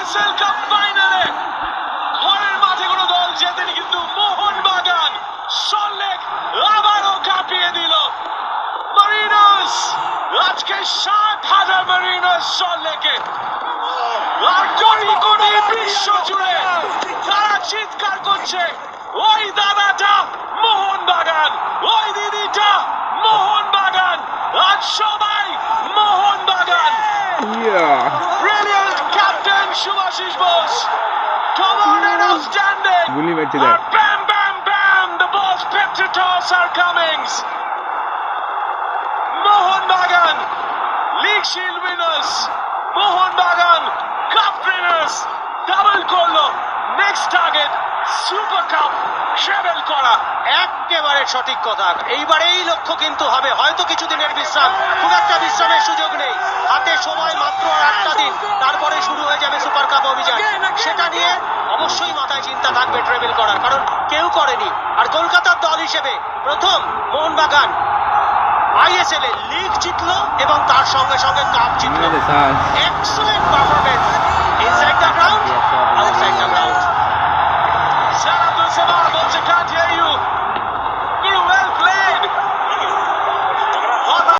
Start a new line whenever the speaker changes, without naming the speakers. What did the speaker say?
ISL cup ফাইনালে ঘরের মাঠে কোনো দল জেতেনি, কিন্তু মোহনবাগান সল্টলেক আবারও কাঁপিয়ে দিল। মারিনাস আজকে ৭,০০০ মারিনাস সল্টলেকে, আর কোটি কোটি বিশ্ব জুড়ে তারা চিৎকার করছে, ওই দাদাটা মোহনবাগান, ওই দিদিটা মোহনবাগান, আজ সবাই Mohun Bagan. Brilliant captain Subhashish Bose. Come on and outstanding.
গুলি মেরেছে দেখ।
And bam, bam, bam. The Bose Peptitos are coming. Mohanbagan, League Shield winners. Mohanbagan, Cup winners. Double করলো। Next target, Super Cup, treble করা।
একেবারে সঠিক কথা। এইবার এই লক্ষ্য কিন্তু হবে, হয়তো কিছুদিনের বিশ্রাম, খুব একটা বিশ্রামের সুযোগ নেই, হাতে সময় মাত্র আর 8টা দিন, তারপরে শুরু হয়ে যাবে সুপার কাপ অভিযান। সেটা নিয়ে অবশ্যই মাথায় চিন্তা থাকবে ট্রেবেল করার, কারণ কেউ করেনি। আর কলকাতার দল হিসেবে প্রথম মোহনবাগান আইএসএল এ লিগ জিতলো এবং তার সঙ্গে সঙ্গে কাপ জিতলো। Excellent performance inside the ground, outside the ground.